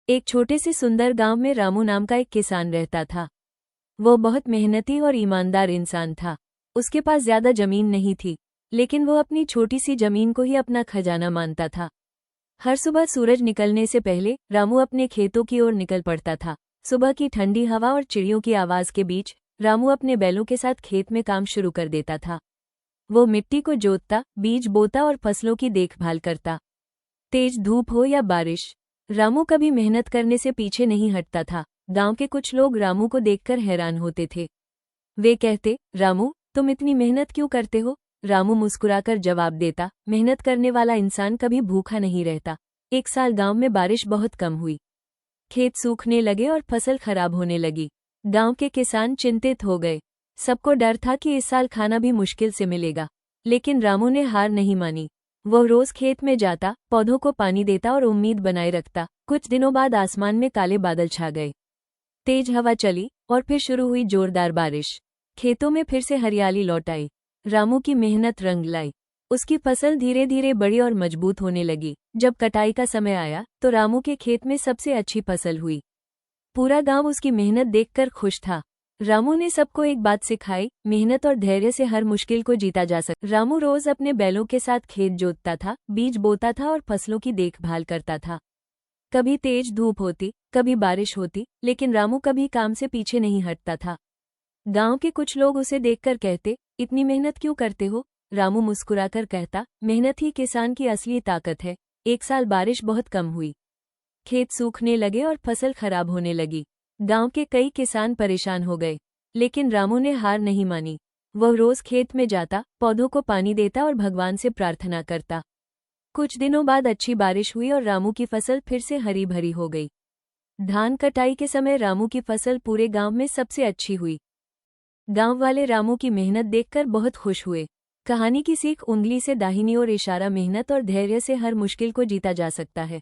एक छोटे से सुंदर गांव में रामू नाम का एक किसान रहता था। वो बहुत मेहनती और ईमानदार इंसान था। उसके पास ज्यादा जमीन नहीं थी, लेकिन वो अपनी छोटी सी जमीन को ही अपना खजाना मानता था। हर सुबह सूरज निकलने से पहले रामू अपने खेतों की ओर निकल पड़ता था। सुबह की ठंडी हवा और चिड़ियों की आवाज के बीच रामू अपने बैलों के साथ खेत में काम शुरू कर देता था। वो मिट्टी को जोतता, बीज बोता और फसलों की देखभाल करता। तेज धूप हो या बारिश, रामू कभी मेहनत करने से पीछे नहीं हटता था। गांव के कुछ लोग रामू को देखकर हैरान होते थे। वे कहते, रामू, तुम इतनी मेहनत क्यों करते हो? रामू मुस्कुराकर जवाब देता, मेहनत करने वाला इंसान कभी भूखा नहीं रहता। एक साल गांव में बारिश बहुत कम हुई। खेत सूखने लगे और फसल खराब होने लगी। गांव के किसान चिंतित हो गए। सबको डर था कि इस साल खाना भी मुश्किल से मिलेगा। लेकिन रामू ने हार नहीं मानी। वो रोज खेत में जाता, पौधों को पानी देता और उम्मीद बनाए रखता। कुछ दिनों बाद आसमान में काले बादल छा गए। तेज हवा चली और फिर शुरू हुई जोरदार बारिश। खेतों में फिर से हरियाली लौट आई। रामू की मेहनत रंग लाई। उसकी फसल धीरे धीरे बड़ी और मजबूत होने लगी। जब कटाई का समय आया तो रामू के खेत में सबसे अच्छी फसल हुई। पूरा गांव उसकी मेहनत देखकर खुश था। रामू ने सबको एक बात सिखाई, मेहनत और धैर्य से हर मुश्किल को जीता जा सकता। रामू रोज अपने बैलों के साथ खेत जोतता था, बीज बोता था और फसलों की देखभाल करता था। कभी तेज धूप होती, कभी बारिश होती, लेकिन रामू कभी काम से पीछे नहीं हटता था। गांव के कुछ लोग उसे देखकर कहते, इतनी मेहनत क्यों करते हो? रामू मुस्कुराकर कहता, मेहनत ही किसान की असली ताकत है। एक साल बारिश बहुत कम हुई। खेत सूखने लगे और फसल खराब होने लगी। गांव के कई किसान परेशान हो गए, लेकिन रामू ने हार नहीं मानी। वह रोज खेत में जाता, पौधों को पानी देता और भगवान से प्रार्थना करता। कुछ दिनों बाद अच्छी बारिश हुई और रामू की फसल फिर से हरी भरी हो गई। धान कटाई के समय रामू की फसल पूरे गांव में सबसे अच्छी हुई। गांव वाले रामू की मेहनत देखकर बहुत खुश हुए। कहानी की सीख, उंगली से दाहिनी ओर इशारा, मेहनत और धैर्य से हर मुश्किल को जीता जा सकता है।